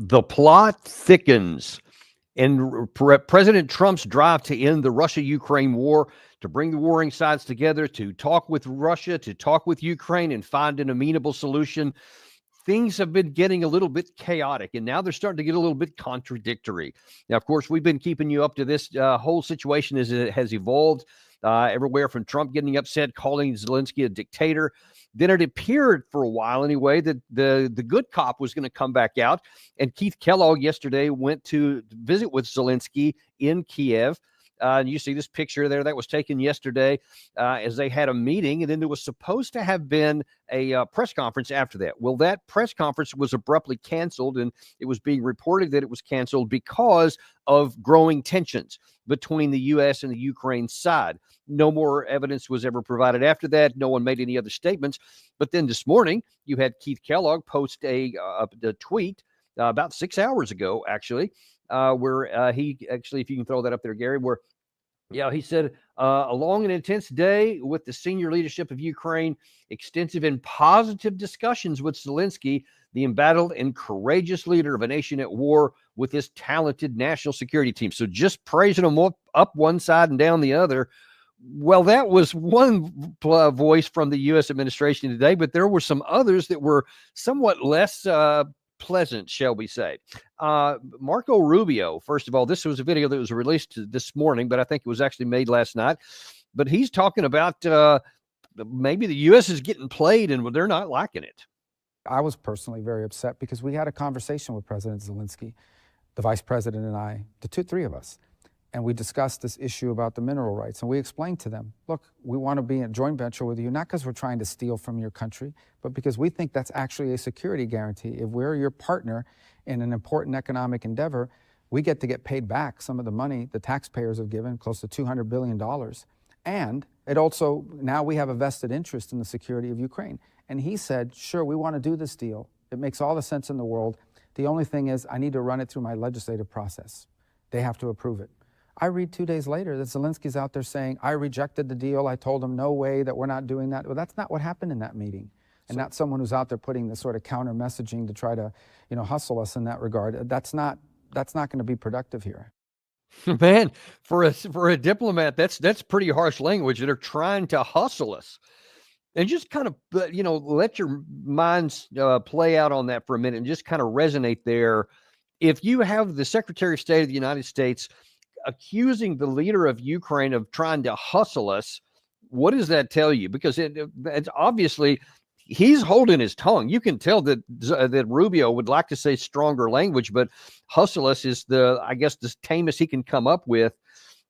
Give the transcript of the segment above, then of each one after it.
The plot thickens, and President Trump's drive to end the Russia-Ukraine war, to bring the warring sides together, to talk with Russia, to talk with Ukraine and find an amenable solution. Things have been getting a little bit chaotic, and now they're starting to get a little bit contradictory. Now, of course, we've been keeping you up to this whole situation as it has evolved, everywhere from Trump getting upset, calling Zelensky a dictator. Then it appeared for a while anyway that the good cop was going to come back out. And Keith Kellogg yesterday went to visit with Zelensky in Kiev. And you see this picture there that was taken yesterday as they had a meeting. And then there was supposed to have been a press conference after that. Well, that press conference was abruptly canceled, and it was being reported that it was canceled because of growing tensions between the U.S. and the Ukraine side. No more evidence was ever provided after that. No one made any other statements. But then this morning, you had Keith Kellogg post a tweet about 6 hours ago, actually, where he actually, if you can throw that up there, Gary, where he said, a long and intense day with the senior leadership of Ukraine, extensive and positive discussions with Zelensky, the embattled and courageous leader of a nation at war with this talented national security team. So just praising them up one side and down the other. Well, that was one voice from the U.S. administration today, but there were some others that were somewhat less pleasant, shall we say. Marco Rubio, first of all, this was a video that was released this morning, but I think it was actually made last night. But he's talking about maybe the U.S. is getting played and they're not liking it. I was personally very upset because we had a conversation with President Zelensky, the vice president and I, the three of us, and we discussed this issue about the mineral rights. And we explained to them, look, we want to be in a joint venture with you, not because we're trying to steal from your country, but because we think that's actually a security guarantee. If we're your partner in an important economic endeavor, we get to get paid back some of the money the taxpayers have given, close to $200 billion. And it also, now we have a vested interest in the security of Ukraine. And he said, sure, we want to do this deal. It makes all the sense in the world. The only thing is I need to run it through my legislative process. They have to approve it. I read 2 days later that Zelensky's out there saying, I rejected the deal. I told him, no way, that we're not doing that. Well, that's not what happened in that meeting. And not someone who's out there putting this sort of counter messaging to try to, hustle us in that regard. That's not going to be productive here. Man, for a diplomat, that's pretty harsh language. They're trying to hustle us. And just kind of, let your minds play out on that for a minute and just kind of resonate there. If you have the Secretary of State of the United States accusing the leader of Ukraine of trying to hustle us, what does that tell you? Because it's obviously he's holding his tongue. You can tell that Rubio would like to say stronger language, but hustle us is the tamest he can come up with.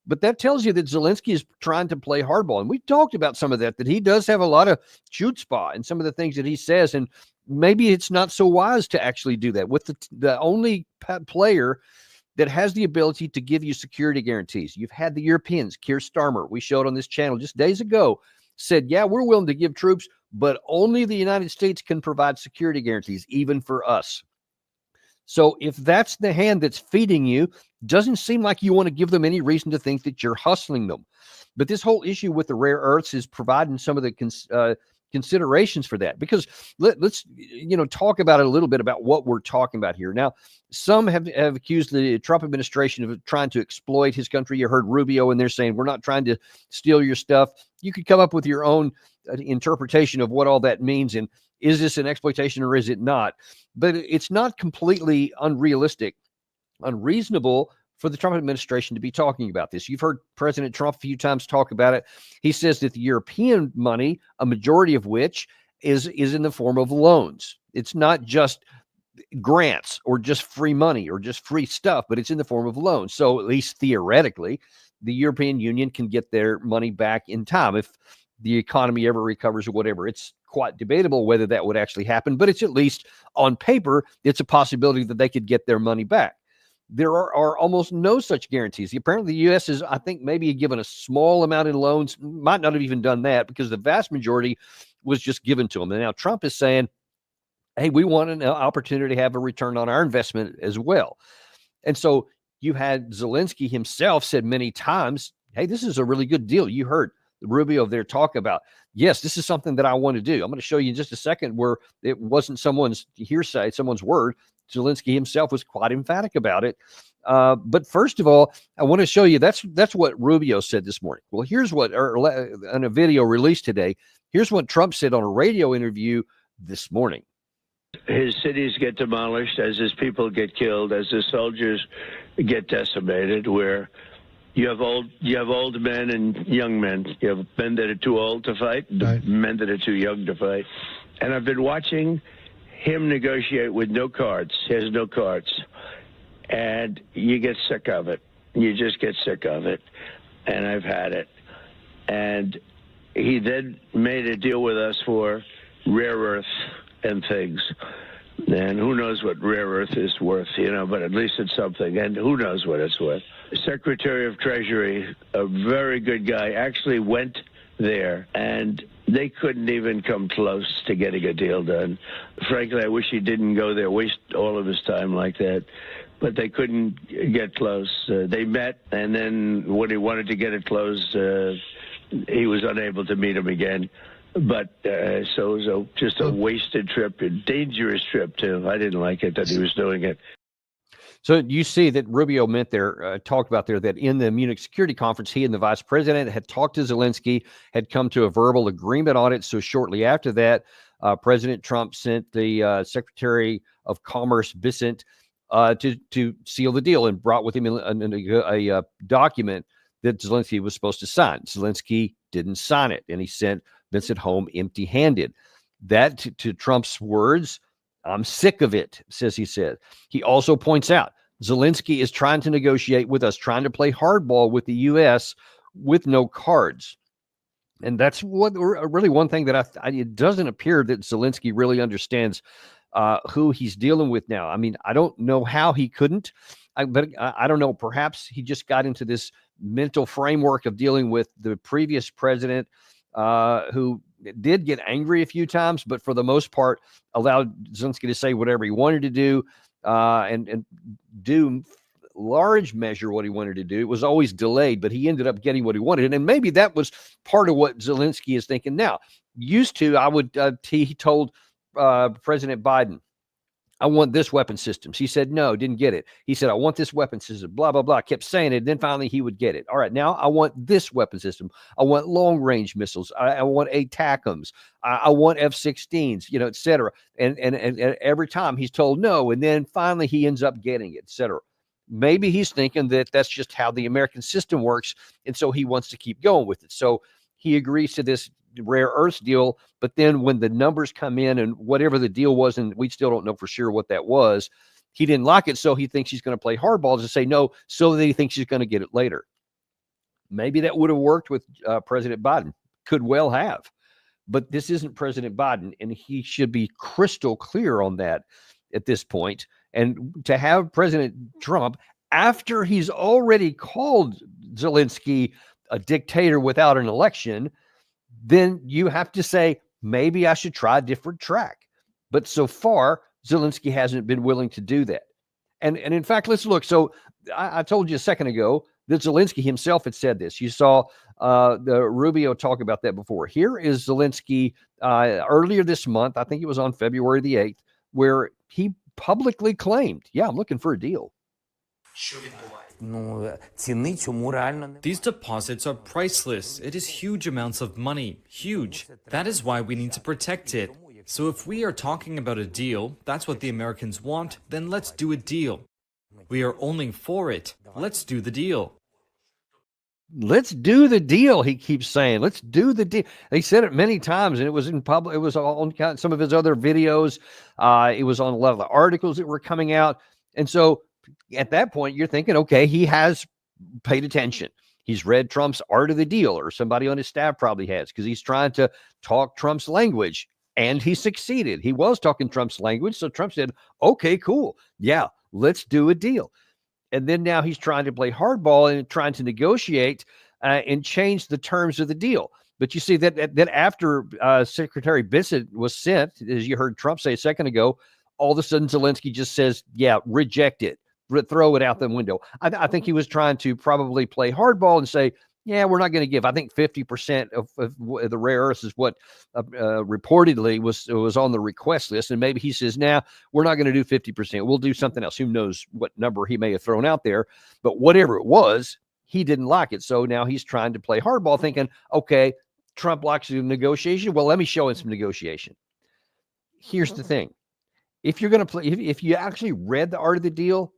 But that tells you that Zelensky is trying to play hardball. And we talked about some of that he does have a lot of chutzpah in some of the things that he says. And maybe it's not so wise to actually do that with the only player that has the ability to give you security guarantees. You've had the Europeans. Keir Starmer, we showed on this channel just days ago, said, yeah, we're willing to give troops, but only the United States can provide security guarantees, even for us. So if that's the hand that's feeding you, doesn't seem like you want to give them any reason to think that you're hustling them. But this whole issue with the rare earths is providing some of the considerations for that, because let's talk about it a little bit about what we're talking about here. Now, some have accused the Trump administration of trying to exploit his country. You heard Rubio, and they're saying we're not trying to steal your stuff. You could come up with your own interpretation of what all that means, and is this an exploitation or is it not? But it's not completely unreasonable for the Trump administration to be talking about this. You've heard President Trump a few times talk about it. He says that the European money, a majority of which is in the form of loans. It's not just grants or just free money or just free stuff, but it's in the form of loans. So at least theoretically, the European Union can get their money back in time if the economy ever recovers or whatever. It's quite debatable whether that would actually happen, but it's at least on paper, it's a possibility that they could get their money back. There are almost no such guarantees. Apparently, the U.S. is, I think, maybe given a small amount in loans, might not have even done that because the vast majority was just given to them. And now Trump is saying, hey, we want an opportunity to have a return on our investment as well. And so you had Zelensky himself said many times, hey, this is a really good deal. You heard Rubio there talk about, yes, this is something that I want to do. I'm going to show you in just a second where it wasn't someone's hearsay, someone's word. Zelensky himself was quite emphatic about it. But first of all, I want to show you that's what Rubio said this morning. Well, here's what, in a video released today, here's what Trump said on a radio interview this morning. His cities get demolished as his people get killed, as his soldiers get decimated, where you have old men and young men. You have men that are too old to fight, right, men that are too young to fight. And I've been watching him negotiate with no cards. He has no cards. And you get sick of it. You just get sick of it. And I've had it. And he then made a deal with us for rare earth and things. And who knows what rare earth is worth, but at least it's something. And who knows what it's worth. Secretary of Treasury, a very good guy, actually went there, and they couldn't even come close to getting a deal done. Frankly, I wish he didn't go there, waste all of his time like that. But they couldn't get close. They met, and then when he wanted to get it closed, he was unable to meet him again. But so it was just a wasted trip, a dangerous trip, too. I didn't like it that he was doing it. So you see that Rubio talked about there that in the Munich Security Conference, he and the vice president had talked to Zelensky, had come to a verbal agreement on it. So shortly after that, President Trump sent the Secretary of Commerce, Bissett, to seal the deal and brought with him a document that Zelensky was supposed to sign. Zelensky didn't sign it, and he sent Vincent home empty-handed. That, to Trump's words, I'm sick of it, he said. He also points out Zelensky is trying to negotiate with us, trying to play hardball with the U.S. with no cards. And that's what really one thing that it doesn't appear that Zelensky really understands who he's dealing with now. I mean, I don't know how he couldn't, but I don't know. Perhaps he just got into this mental framework of dealing with the previous president who did get angry a few times, but for the most part allowed Zelensky to say whatever he wanted to do and do large measure what he wanted to do. It was always delayed, but he ended up getting what he wanted. And maybe that was part of what Zelensky is thinking now. Used to, he told President Biden, I want this weapon systems. He said, no, didn't get it. He said, I want this weapon system, blah, blah, blah. Kept saying it. Then finally he would get it. All right, now I want this weapon system. I want long range missiles. I want ATACMS. I want F-16s, et cetera. And every time he's told no. And then finally he ends up getting it, et cetera. Maybe he's thinking that that's just how the American system works. And so he wants to keep going with it. So he agrees to this rare earth deal, but then when the numbers come in and whatever the deal was, and we still don't know for sure what that was, he didn't like it, so he thinks he's going to play hardball to say no, so that he thinks he's going to get it later. Maybe that would have worked with President Biden. Could well have. But this isn't President Biden, and he should be crystal clear on that at this point. And to have President Trump, after he's already called Zelensky a dictator without an election, then you have to say, maybe I should try a different track. But so far, Zelensky hasn't been willing to do that. And in fact, let's look. So I told you a second ago that Zelensky himself had said this. You saw the Rubio talk about that before. Here is Zelensky earlier this month, I think it was on February the 8th, where he publicly claimed, yeah, I'm looking for a deal. These deposits are priceless. It is huge amounts of money. Huge. That is why we need to protect it. So if we are talking about a deal, that's what the Americans want, then let's do a deal. We are only for it. Let's do the deal. Let's do the deal, he keeps saying. Let's do the deal. He said it many times, and it was in public. It was on some of his other videos. It was on a lot of the articles that were coming out. And so at that point, you're thinking, okay, he has paid attention. He's read Trump's Art of the Deal, or somebody on his staff probably has, because he's trying to talk Trump's language, and he succeeded. He was talking Trump's language, so Trump said, okay, cool. Yeah, let's do a deal. And then now he's trying to play hardball and trying to negotiate and change the terms of the deal. But you see that after Secretary Bissett was sent, as you heard Trump say a second ago, all of a sudden Zelensky just says, yeah, reject it, throw it out the window. I think he was trying to probably play hardball and say, Yeah, we're not going to give. I think 50% of the rare earths is what reportedly was on the request list. And maybe he says, now we're not going to do 50%. We'll do something else. Who knows what number he may have thrown out there. But whatever it was, he didn't like it. So now he's trying to play hardball, thinking, okay, Trump likes the negotiation. Well, let me show him some negotiation. Here's the thing. If you're going to play, if you actually read the art of the deal,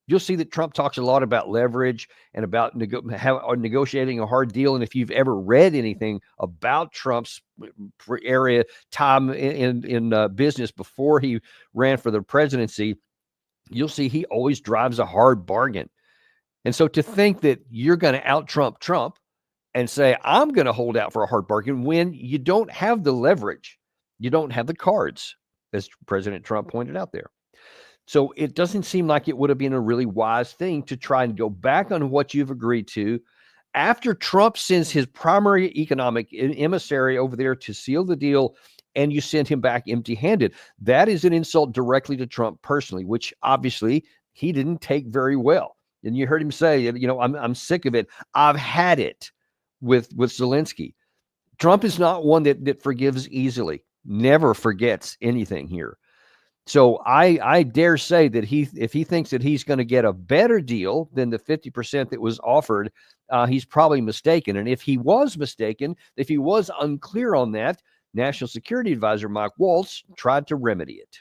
you'll see that Trump talks a lot about leverage and about negotiating a hard deal. And if you've ever read anything about Trump's time in business before he ran for the presidency, you'll see he always drives a hard bargain. And so to think that you're going to out-Trump Trump and say, I'm going to hold out for a hard bargain when you don't have the leverage, you don't have the cards, as President Trump pointed out there. So it doesn't seem like it would have been a really wise thing to try and go back on what you've agreed to after Trump sends his primary economic emissary over there to seal the deal, and you send him back empty-handed. That is an insult directly to Trump personally, which obviously he didn't take very well. And you heard him say, you know, I'm sick of it. I've had it with Zelensky. Trump is not one that forgives easily, never forgets anything here. So I dare say that if he thinks that he's going to get a better deal than the 50% that was offered, he's probably mistaken. And if he was mistaken, if he was unclear on that, National Security Advisor Mike Waltz tried to remedy it.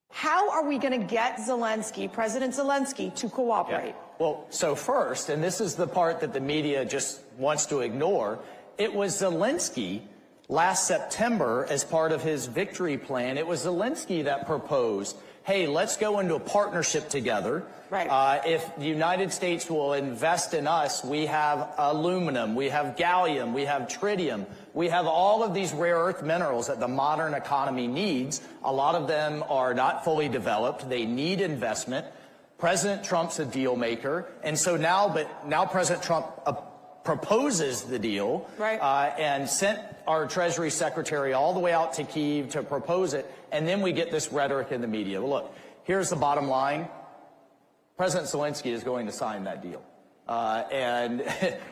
How are we going to get Zelensky, President Zelensky, to cooperate? Yeah. Well, so first, and this is the part that the media just wants to ignore, it was Zelensky last September, as part of his victory plan, it was Zelensky that proposed, hey, let's go into a partnership together. Right. If the United States will invest in us, we have aluminum, we have gallium, we have tritium, we have all of these rare earth minerals that the modern economy needs. A lot of them are not fully developed. They need investment. President Trump's a deal maker. And so now President Trump proposes the deal, right, and sent our Treasury Secretary all the way out to Kyiv to propose it, and then we get this rhetoric in the media. Well, look, here's the bottom line. President Zelensky is going to sign that deal. And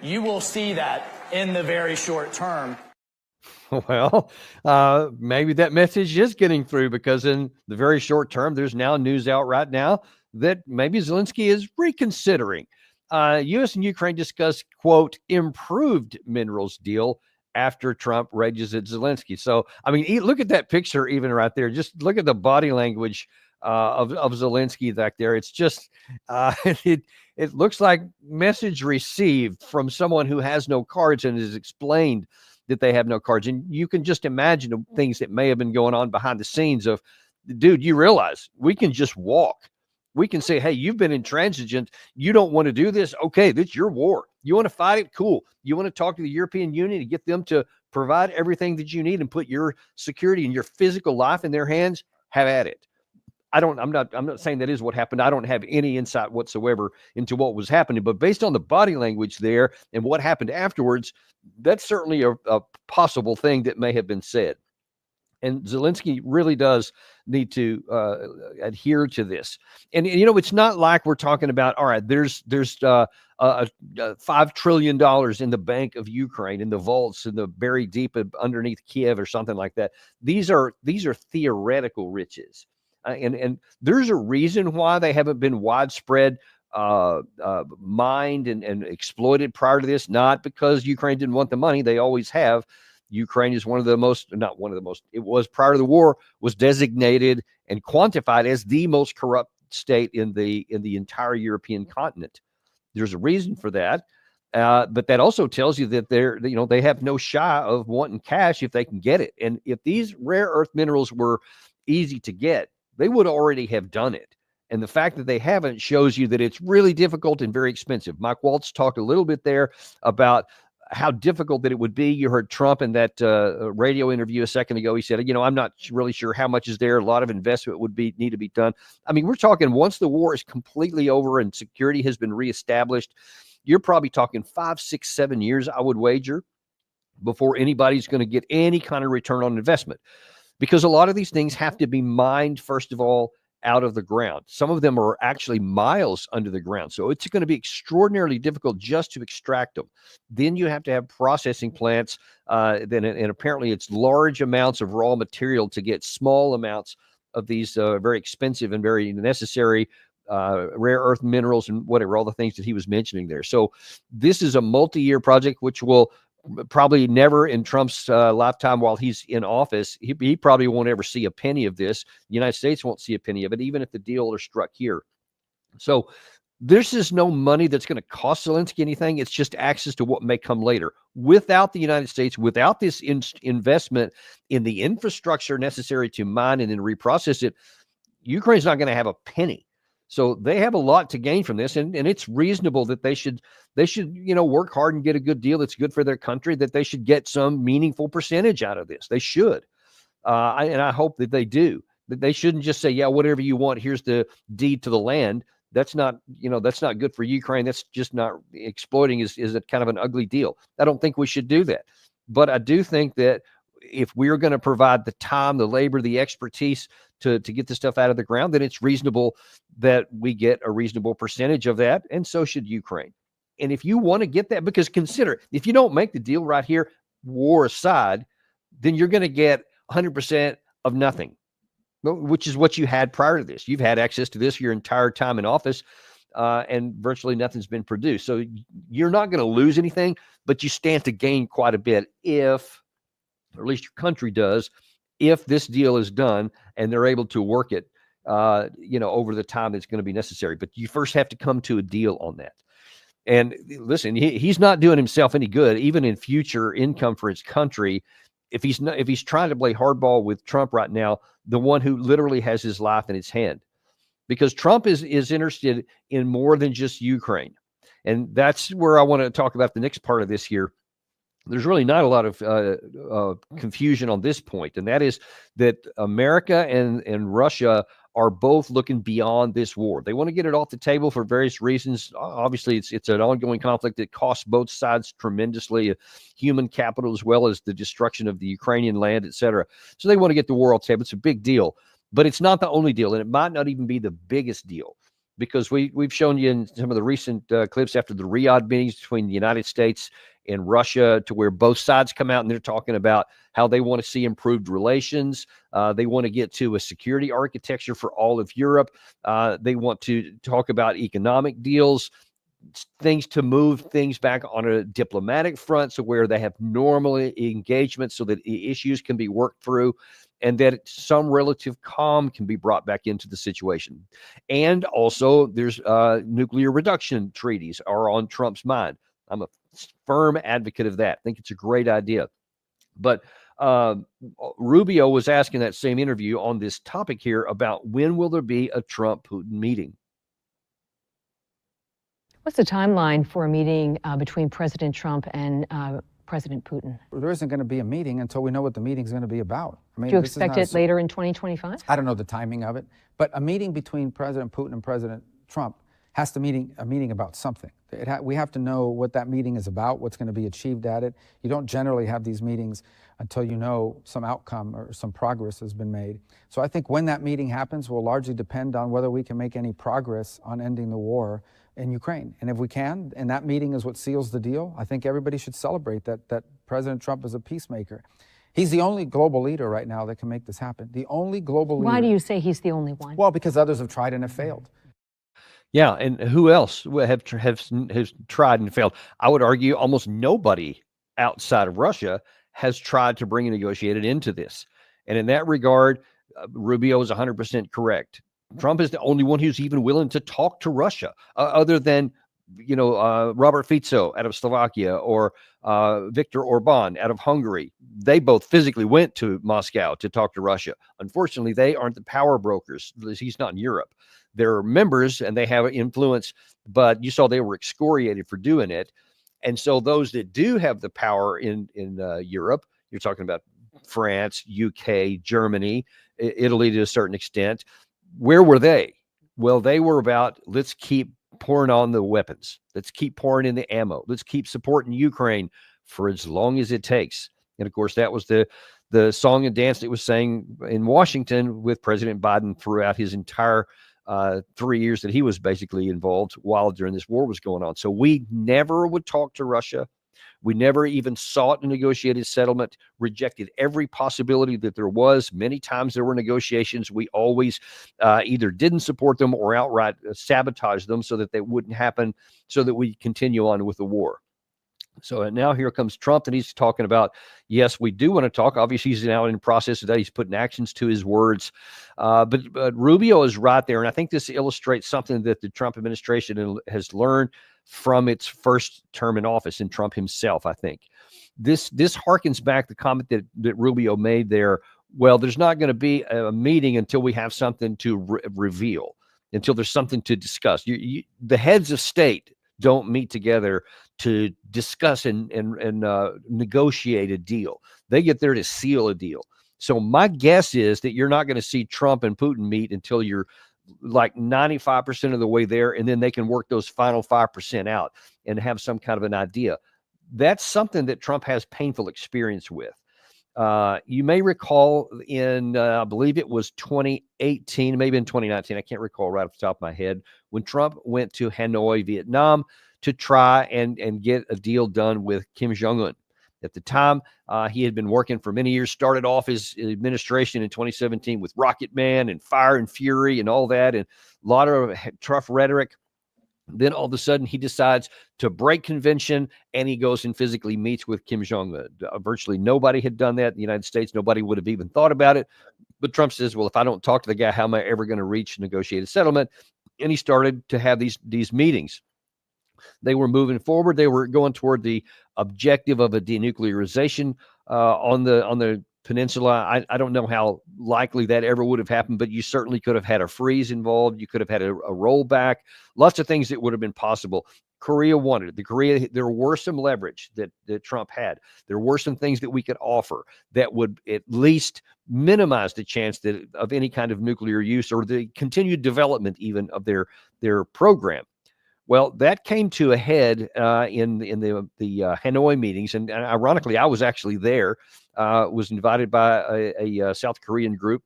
you will see that in the very short term. Well, maybe that message is getting through, because in the very short term, there's now news out right now that maybe Zelensky is reconsidering. U.S. and Ukraine discussed, quote, improved minerals deal after Trump rages at Zelensky. So, I mean, look at that picture even right there. Just look at the body language of Zelensky back there. It's just, it looks like message received from someone who has no cards and has explained that they have no cards. And you can just imagine the things that may have been going on behind the scenes of, dude, you realize we can just walk. We can say, hey, you've been intransigent. You don't want to do this. Okay, that's your war. You want to fight it? Cool. You want to talk to the European Union to get them to provide everything that you need and put your security and your physical life in their hands? Have at it. I'm not saying that is what happened. I don't have any insight whatsoever into what was happening, but based on the body language there and what happened afterwards, that's certainly a possible thing that may have been said. And Zelensky really does need to adhere to this. And you know, it's not like we're talking about, all right, there's $5 trillion in the bank of Ukraine, in the vaults, in the buried deep underneath Kiev or something like that. These are theoretical riches. And there's a reason why they haven't been widespread mined and exploited prior to this, not because Ukraine didn't want the money. They always have. Ukraine is one of the most, not one of the most, it was prior to the war, was designated and quantified as the most corrupt state in the entire European continent. There's a reason for that. But that also tells you that they have no shy of wanting cash if they can get it. And if these rare earth minerals were easy to get, they would already have done it. And the fact that they haven't shows you that it's really difficult and very expensive. Mike Waltz talked a little bit there about how difficult that it would be. You heard Trump in that radio interview a second ago. He said, I'm not really sure how much is there. A lot of investment would need to be done. I mean, we're talking once the war is completely over and security has been reestablished, you're probably talking 5, 6, 7 years, I would wager, before anybody's going to get any kind of return on investment. Because a lot of these things have to be mined, first of all, out of the ground. Some of them are actually miles under the ground. So it's going to be extraordinarily difficult just to extract them. Then you have to have processing plants. And apparently it's large amounts of raw material to get small amounts of these very expensive and very necessary rare earth minerals and whatever, all the things that he was mentioning there. So this is a multi-year project, which will probably never in Trump's lifetime while he's in office, he probably won't ever see a penny of this. The United States won't see a penny of it, even if the deal are struck here. So this is no money that's going to cost Zelensky anything. It's just access to what may come later. Without the United States, without this investment in the infrastructure necessary to mine and then reprocess it, Ukraine's not going to have a penny. So they have a lot to gain from this, and it's reasonable that they should work hard and get a good deal that's good for their country, that they should get some meaningful percentage out of this. They should. And I hope that they do. That they shouldn't just say, yeah, whatever you want, here's the deed to the land. That's not good for Ukraine. That's just not exploiting is a kind of an ugly deal. I don't think we should do that. But I do think that if we're going to provide the time, the labor, the expertise to get the stuff out of the ground, then it's reasonable that we get a reasonable percentage of that. And so should Ukraine. And if you want to get that, because consider, if you don't make the deal right here, war aside, then you're going to get 100% of nothing, which is what you had prior to this. You've had access to this your entire time in office, and virtually nothing's been produced. So you're not going to lose anything, but you stand to gain quite a bit if, or at least your country does, if this deal is done and they're able to work it, over the time that's going to be necessary. But you first have to come to a deal on that. And listen, he's not doing himself any good, even in future income for his country. If he's trying to play hardball with Trump right now, the one who literally has his life in his hand, because Trump is interested in more than just Ukraine. And that's where I want to talk about the next part of this here. There's really not a lot of confusion on this point, and that is that America and Russia are both looking beyond this war. They want to get it off the table for various reasons. Obviously, it's an ongoing conflict that costs both sides tremendously, human capital as well as the destruction of the Ukrainian land, et cetera. So they want to get the war off the table. It's a big deal, but it's not the only deal, and it might not even be the biggest deal, because we've shown you in some of the recent clips after the Riyadh meetings between the United States and Russia, to where both sides come out and they're talking about how they want to see improved relations. They want to get to a security architecture for all of Europe. They want to talk about economic deals, things to move things back on a diplomatic front, so where they have normal engagement so that issues can be worked through, and that some relative calm can be brought back into the situation. And also there's nuclear reduction treaties are on Trump's mind. I'm a firm advocate of that. I think it's a great idea. But Rubio was asking that same interview on this topic here about when will there be a Trump-Putin meeting? What's the timeline for a meeting between President Trump and President Putin? There isn't going to be a meeting until we know what the meeting is going to be about. I mean, do you expect it later in 2025? I don't know the timing of it, but a meeting between President Putin and President Trump has to be a meeting about something. We have to know what that meeting is about, what's going to be achieved at it. You don't generally have these meetings until you know some outcome or some progress has been made. So I think when that meeting happens will largely depend on whether we can make any progress on ending the war in Ukraine. And if we can, and that meeting is what seals the deal, I think everybody should celebrate that President Trump is a peacemaker. He's the only global leader right now that can make this happen. The only global leader. Why do you say he's the only one? Well, because others have tried and have failed. Yeah, and who else has tried and failed? I would argue almost nobody outside of Russia has tried to bring a negotiated into this. And in that regard, Rubio is 100% correct. Trump is the only one who's even willing to talk to Russia, other than Robert Fico out of Slovakia or Viktor Orban out of Hungary. They both physically went to Moscow to talk to Russia. Unfortunately, they aren't the power brokers. He's not in Europe. They're members and they have influence, but you saw they were excoriated for doing it. And so those that do have the power in Europe, you're talking about France, UK, Germany, Italy to a certain extent. Where were they? Well, they were about, let's keep pouring on the weapons. Let's keep pouring in the ammo. Let's keep supporting Ukraine for as long as it takes. And of course, that was the the song and dance that was sang in Washington with President Biden throughout his entire 3 years that he was basically involved while during this war was going on. So we never would talk to Russia. We never even sought a negotiated settlement, rejected every possibility that there was. Many times there were negotiations. We always either didn't support them or outright sabotaged them so that they wouldn't happen, so that we continue on with the war. So now here comes Trump, and he's talking about, yes, we do want to talk. Obviously, he's now in the process of that. He's putting actions to his words. But Rubio is right there, and I think this illustrates something that the Trump administration has learned from its first term in office, and Trump himself, I think. This harkens back the comment that Rubio made there. Well, there's not going to be a meeting until we have something to reveal, until there's something to discuss. The heads of state don't meet together to discuss and negotiate a deal. They get there to seal a deal. So my guess is that you're not going to see Trump and Putin meet until you're like 95% of the way there, and then they can work those final 5% out and have some kind of an idea. That's something that Trump has painful experience with. You may recall in, I believe it was 2018, maybe in 2019, I can't recall right off the top of my head, when Trump went to Hanoi, Vietnam, to try and get a deal done with Kim Jong-un. At the time, he had been working for many years, started off his administration in 2017 with Rocket Man and Fire and Fury and all that, and a lot of tough rhetoric. Then all of a sudden he decides to break convention, and he goes and physically meets with Kim Jong-un. Virtually nobody had done that in the United States. Nobody would have even thought about it. But Trump says, well, if I don't talk to the guy, how am I ever going to reach a negotiated settlement? And he started to have these meetings. They were moving forward. They were going toward the objective of a denuclearization on the peninsula. I don't know how likely that ever would have happened, but you certainly could have had a freeze involved. You could have had a rollback. Lots of things that would have been possible. Korea wanted it. There were some leverage that Trump had. There were some things that we could offer that would at least minimize the chance of any kind of nuclear use or the continued development even of their program. Well, that came to a head in the Hanoi meetings, and ironically, I was actually there. Was invited by a South Korean group,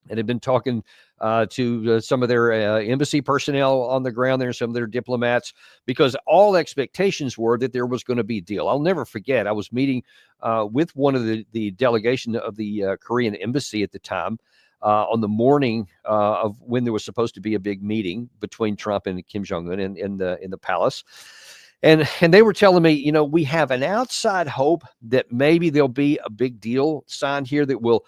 and had been talking to some of their embassy personnel on the ground there, and some of their diplomats, because all expectations were that there was going to be a deal. I'll never forget, I was meeting with one of the delegation of the Korean embassy at the time. On the morning of when there was supposed to be a big meeting between Trump and Kim Jong-un in the palace. And they were telling me, we have an outside hope that maybe there'll be a big deal signed here that will,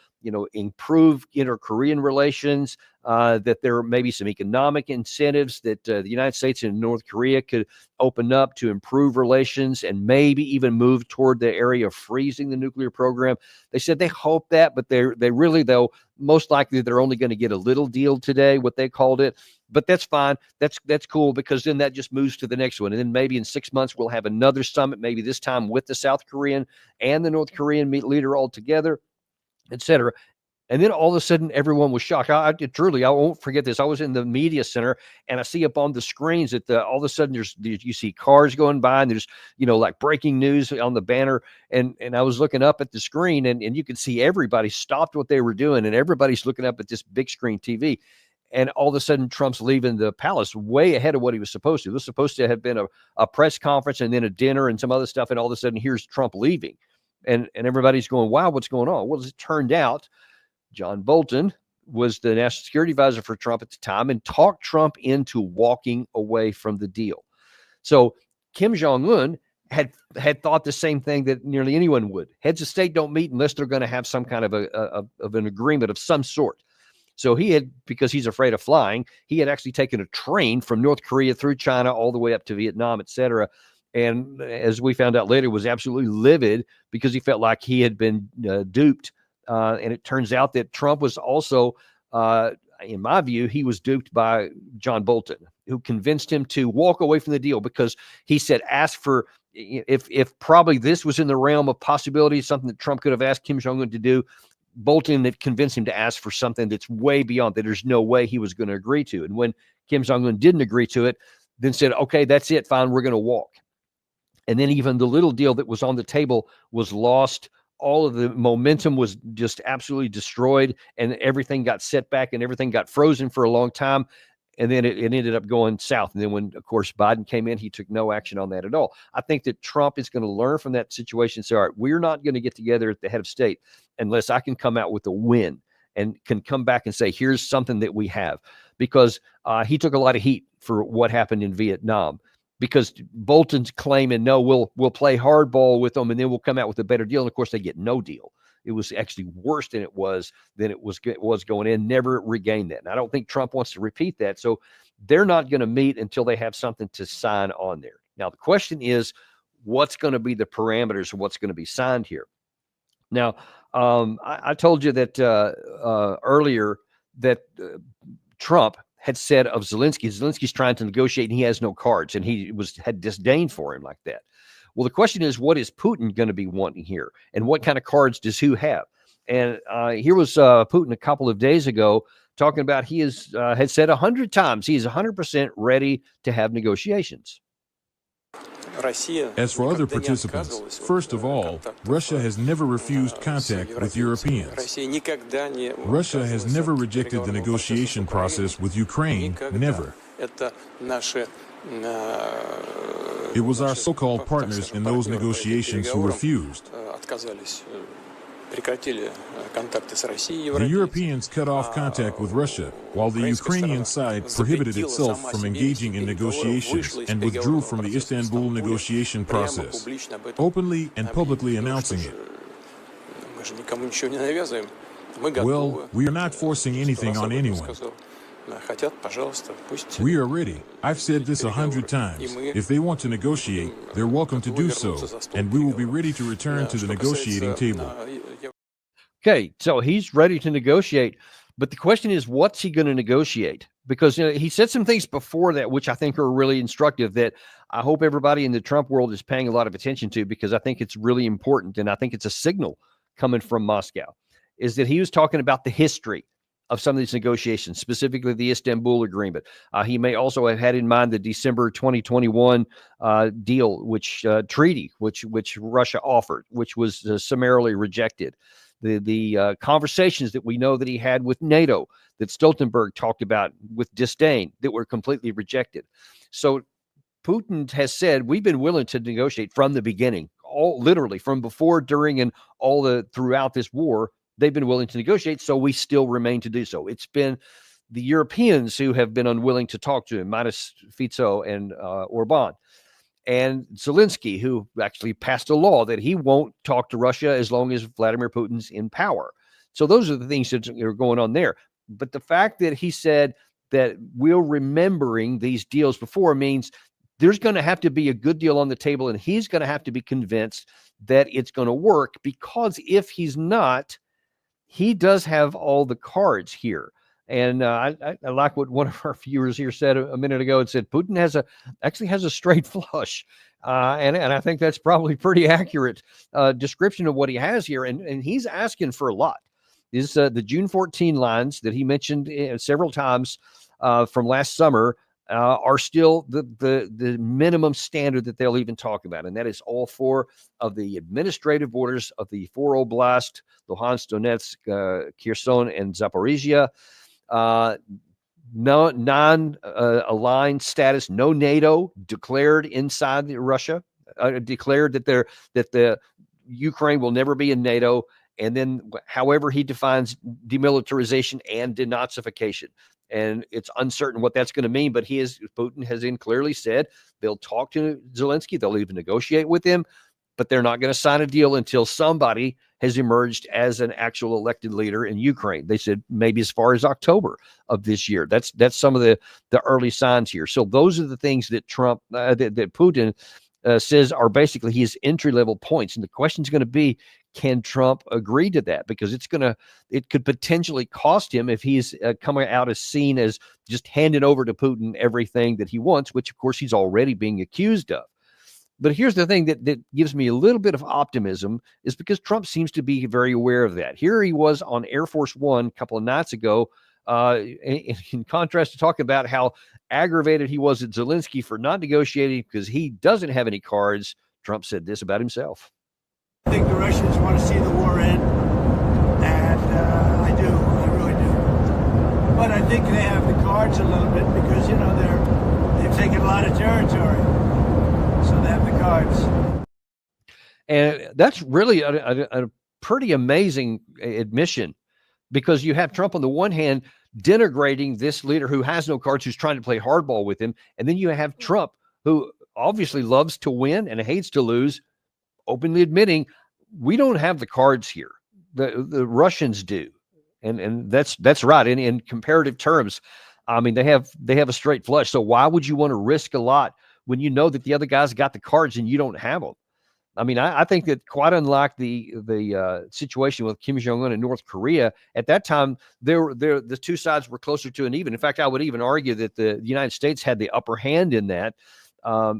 improve inter-Korean relations, that there may be some economic incentives that the United States and North Korea could open up to improve relations and maybe even move toward the area of freezing the nuclear program. They said they hope that, but they really, though, most likely they're only going to get a little deal today, what they called it. But that's fine. That's cool, because then that just moves to the next one. And then maybe in 6 months, we'll have another summit, maybe this time with the South Korean and the North Korean leader all together, et cetera. And then all of a sudden, everyone was shocked. I won't forget this. I was in the media center, and I see up on the screens that all of a sudden you see cars going by, and there's, like breaking news on the banner. And I was looking up at the screen, and you could see everybody stopped what they were doing, and everybody's looking up at this big screen TV. And all of a sudden, Trump's leaving the palace way ahead of what he was supposed to. It was supposed to have been a press conference and then a dinner and some other stuff. And all of a sudden, here's Trump leaving. And everybody's going, wow, what's going on? Well, as it turned out, John Bolton was the national security advisor for Trump at the time and talked Trump into walking away from the deal. So Kim Jong-un had thought the same thing that nearly anyone would. Heads of state don't meet unless they're going to have some kind of an agreement of some sort. So he had, because he's afraid of flying, he had actually taken a train from North Korea through China all the way up to Vietnam, et cetera. And as we found out later, was absolutely livid because he felt like he had been duped. And it turns out that Trump was also, in my view, he was duped by John Bolton, who convinced him to walk away from the deal because he said, ask for, if probably this was in the realm of possibility, something that Trump could have asked Kim Jong-un to do, Bolton had convinced him to ask for something that's way beyond that. There's no way he was going to agree to. And when Kim Jong-un didn't agree to it, then said, okay, that's it, fine, we're going to walk. And then even the little deal that was on the table was lost all of the momentum was just absolutely destroyed, and everything got set back and everything got frozen for a long time. And then it ended up going south. And then when, of course, Biden came in, he took no action on that at all. I think that Trump is going to learn from that situation and say, all right, we're not going to get together at the head of state unless I can come out with a win and can come back and say, here's something that we have. Because he took a lot of heat for what happened in Vietnam. Because Bolton's claiming, no, we'll play hardball with them and then we'll come out with a better deal. And of course, they get no deal. It was actually worse than it was going in, never regained that. And I don't think Trump wants to repeat that. So they're not going to meet until they have something to sign on there. Now, the question is, what's going to be the parameters of what's going to be signed here? Now, I told you that earlier that Trump had said of Zelensky's trying to negotiate and he has no cards, and he had disdain for him like that. Well, the question is, what is Putin going to be wanting here? And what kind of cards does who have? And here was Putin a couple of days ago talking about he had said 100 times he is 100% ready to have negotiations. As for other participants, first of all, Russia has never refused contact with Europeans. Russia has never rejected the negotiation process with Ukraine, never. It was our so-called partners in those negotiations who refused. The Europeans cut off contact with Russia, while the Ukrainian side prohibited itself from engaging in negotiations and withdrew from the Istanbul negotiation process, openly and publicly announcing it. Well, we are not forcing anything on anyone. We are ready. I've said this 100 times. If they want to negotiate, they're welcome to do so, and we will be ready to return to the negotiating table. Okay, so he's ready to negotiate, but the question is, what's he going to negotiate? Because he said some things before that, which I think are really instructive, that I hope everybody in the Trump world is paying a lot of attention to, because I think it's really important, and I think it's a signal coming from Moscow, is that he was talking about the history of some of these negotiations, specifically the Istanbul Agreement. He may also have had in mind the December 2021 deal, treaty, which Russia offered, which was summarily rejected. The conversations that we know that he had with NATO, that Stoltenberg talked about with disdain, that were completely rejected. So Putin has said, we've been willing to negotiate from the beginning, literally from before, during, and throughout this war. They've been willing to negotiate, so we still remain to do so. It's been the Europeans who have been unwilling to talk to him, minus Fico and Orban. And Zelensky, who actually passed a law that he won't talk to Russia as long as Vladimir Putin's in power. So those are the things that are going on there. But the fact that he said that we're remembering these deals before means there's going to have to be a good deal on the table, and he's going to have to be convinced that it's going to work, because if he's not, he does have all the cards here. And I like what one of our viewers here said a minute ago. It said Putin actually has a straight flush. And I think that's probably pretty accurate description of what he has here. And he's asking for a lot. The June 14 lines that he mentioned several times from last summer are still the minimum standard that they'll even talk about. And that is all four of the administrative borders of the four oblasts: Luhansk, Donetsk, Kherson, and Zaporizhia. No non-aligned status, no NATO declared inside Russia, declared that the Ukraine will never be in NATO. And then however he defines demilitarization and denazification. And it's uncertain what that's going to mean, but Putin has clearly said they'll talk to Zelensky, they'll even negotiate with him, but they're not going to sign a deal until somebody has emerged as an actual elected leader in Ukraine. They said maybe as far as October of this year. That's some of the early signs here. So those are the things that that Putin says are basically his entry-level points. And the question is going to be, can Trump agree to that? Because it could potentially cost him if he's coming out as seen as just handing over to Putin everything that he wants, which of course he's already being accused of. But here's the thing that gives me a little bit of optimism, is because Trump seems to be very aware of that. Here he was on Air Force One a couple of nights ago, in contrast to talking about how aggravated he was at Zelensky for not negotiating because he doesn't have any cards. Trump said this about himself. I think the Russians want to see the war end, and I really do. But I think they have the cards a little bit because, they've taken a lot of territory, so they have the cards. And that's really a pretty amazing admission, because you have Trump on the one hand denigrating this leader who has no cards, who's trying to play hardball with him. And then you have Trump, who obviously loves to win and hates to lose, openly admitting we don't have the cards here. The Russians do. And that's right. In comparative terms, I mean, they have a straight flush. So why would you want to risk a lot when you know that the other guy's got the cards and you don't have them? I mean, I think that quite unlike the situation with Kim Jong-un in North Korea, at that time, the two sides were closer to an even. In fact, I would even argue that the United States had the upper hand in that.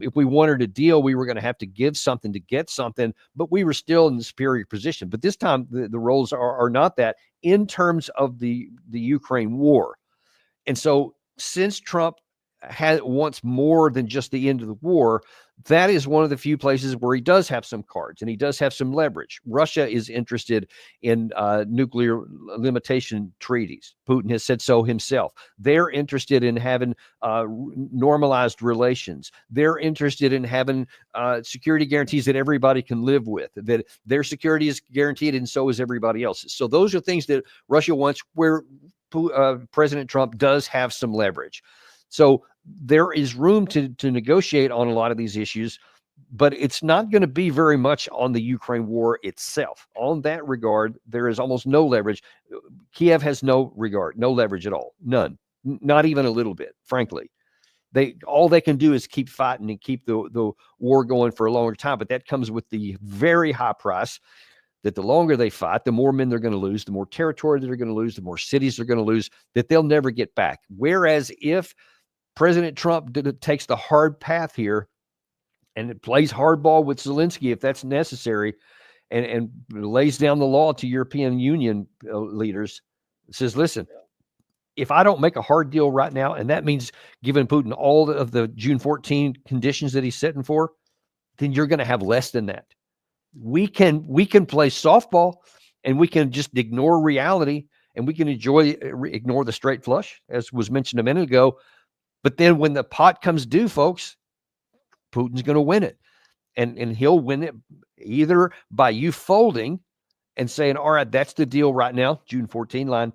If we wanted a deal, we were going to have to give something to get something, but we were still in the superior position. But this time, the roles are not that in terms of the Ukraine war. And so since Trump wants more than just the end of the war, that is one of the few places where he does have some cards and he does have some leverage. Russia is interested in nuclear limitation treaties. Putin has said so himself. They're interested in having normalized relations. They're interested in having security guarantees that everybody can live with, that their security is guaranteed and so is everybody else's. So those are things that Russia wants, where President Trump does have some leverage. So there is room to negotiate on a lot of these issues, but it's not going to be very much on the Ukraine war itself. On that regard, there is almost no leverage. Kiev has no leverage at all. None, not even a little bit, frankly. All they can do is keep fighting and keep the war going for a longer time, but that comes with the very high price that the longer they fight, the more men they're going to lose, the more territory they're going to lose, the more cities they're going to lose, that they'll never get back. Whereas if President Trump takes the hard path here and it plays hardball with Zelensky, if that's necessary, and lays down the law to European Union leaders, says, listen, if I don't make a hard deal right now, and that means giving Putin all of the June 14 conditions that he's setting for, then you're going to have less than that. We can play softball and we can just ignore reality and we can ignore the straight flush, as was mentioned a minute ago. But then when the pot comes due, folks, Putin's going to win it. And he'll win it either by you folding and saying, all right, that's the deal right now, June 14 line,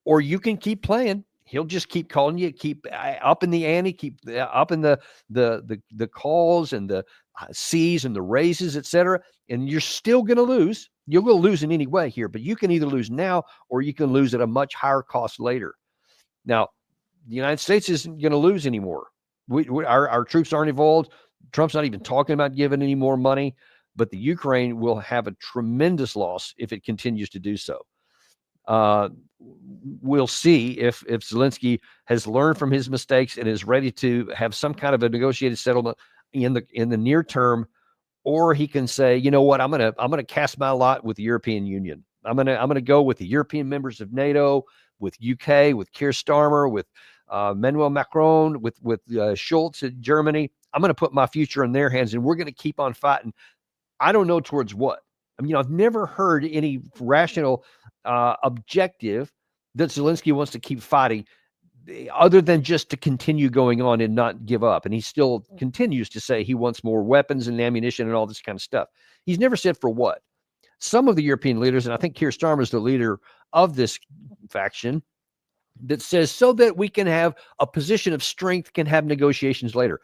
or you can keep playing. He'll just keep calling you, keep up in the ante, keep up in the calls and the C's and the raises, etc. And you're still going to lose. You're going to lose in any way here, but you can either lose now or you can lose at a much higher cost later. Now, the United States isn't going to lose anymore. Our troops aren't involved. Trump's not even talking about giving any more money, but the Ukraine will have a tremendous loss if it continues to do so. We'll see if Zelensky has learned from his mistakes and is ready to have some kind of a negotiated settlement in the near term, or he can say, you know what, I'm gonna cast my lot with the European Union. I'm gonna go with the European members of NATO, with UK, with Keir Starmer, with Emmanuel Macron, with Schultz in Germany. I'm going to put my future in their hands, and we're going to keep on fighting. I don't know towards what. I mean, I've never heard any rational objective that Zelensky wants to keep fighting, other than just to continue going on and not give up. And he still continues to say he wants more weapons and ammunition and all this kind of stuff. He's never said for what. Some of the European leaders, and I think Keir Starmer is the leader of this faction, that says so that we can have a position of strength, can have negotiations later.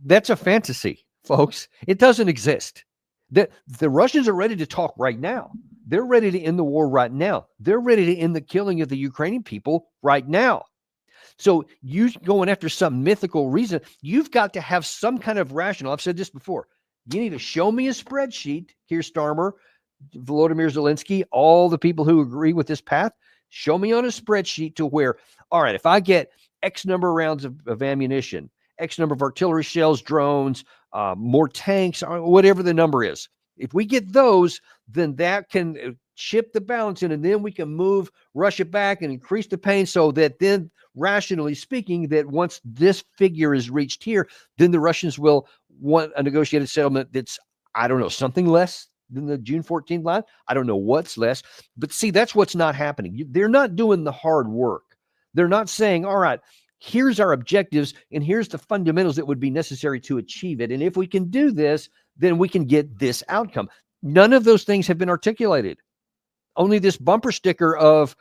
That's a fantasy, folks. It doesn't exist. The Russians are ready to talk right now. They're ready to end the war right now. They're ready to end the killing of the Ukrainian people right now. So you going after some mythical reason, you've got to have some kind of rational. I've said this before. You need to show me a spreadsheet, Keir Starmer, Volodymyr Zelensky, all the people who agree with this path. Show me on a spreadsheet to where, all right, if I get X number of rounds of ammunition, X number of artillery shells, drones, more tanks, or whatever the number is. If we get those, then that can chip the balance in, and then we can move Russia back and increase the pain so that then, rationally speaking, that once this figure is reached here, then the Russians will want a negotiated settlement that's, I don't know, something less than the June 14th line. I don't know what's less, but see, that's what's not happening. They're not doing the hard work. They're not saying, all right, here's our objectives and here's the fundamentals that would be necessary to achieve it. And if we can do this, then we can get this outcome. None of those things have been articulated. Only this bumper sticker of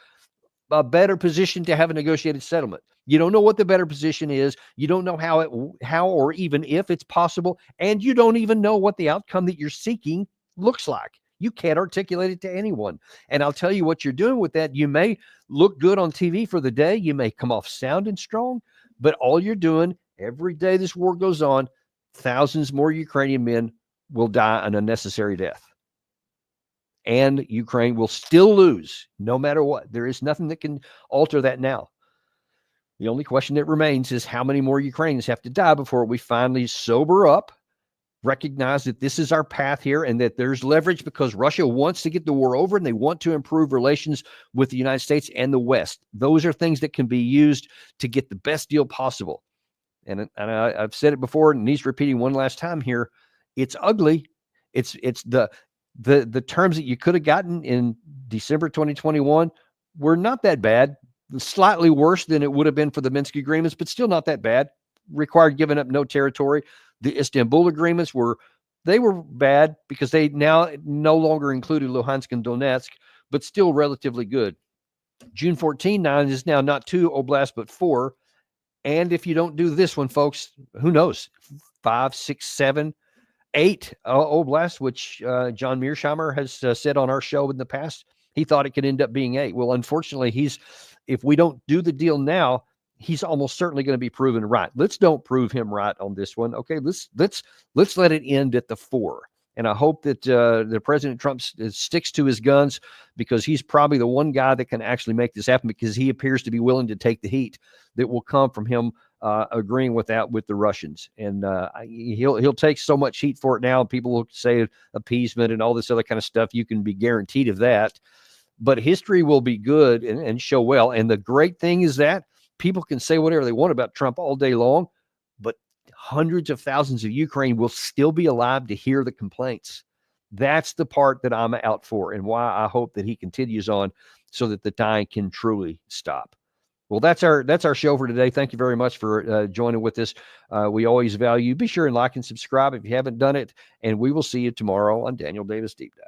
a better position to have a negotiated settlement. You don't know what the better position is. You don't know how or even if it's possible. And you don't even know what the outcome that you're seeking looks like. You can't articulate it to anyone. And I'll tell you what you're doing with that. You may look good on TV for the day. You may come off sounding strong, but all you're doing every day this war goes on, thousands more Ukrainian men will die an unnecessary death. And Ukraine will still lose no matter what. There is nothing that can alter that now. The only question that remains is how many more Ukrainians have to die before we finally sober up, recognize that this is our path here and that there's leverage because Russia wants to get the war over and they want to improve relations with the United States and the West. Those are things that can be used to get the best deal possible. And I've said it before and he's repeating one last time here. It's ugly. It's the terms that you could have gotten in December 2021 were not that bad. Slightly worse than it would have been for the Minsk agreements, but still not that bad. Required giving up no territory. The Istanbul agreements were bad because they now no longer included Luhansk and Donetsk, but still relatively good. June 14-9 is now not 2 oblasts, but 4. And if you don't do this one, folks, who knows? 5, 6, 7, 8 oblasts, which John Mearsheimer has said on our show in the past. He thought it could end up being 8. Well, unfortunately, if we don't do the deal now, he's almost certainly going to be proven right. Let's don't prove him right on this one. Okay, let's let it end at the 4. And I hope that the President Trump sticks to his guns because he's probably the one guy that can actually make this happen because he appears to be willing to take the heat that will come from him agreeing with that with the Russians. And he'll take so much heat for it now. People will say appeasement and all this other kind of stuff. You can be guaranteed of that. But history will be good and show well. And the great thing is that people can say whatever they want about Trump all day long, but hundreds of thousands of Ukraine will still be alive to hear the complaints. That's the part that I'm out for and why I hope that he continues on so that the dying can truly stop. Well, that's our show for today. Thank you very much for joining with us. We always value. Be sure and like and subscribe if you haven't done it. And we will see you tomorrow on Daniel Davis Deep Dive.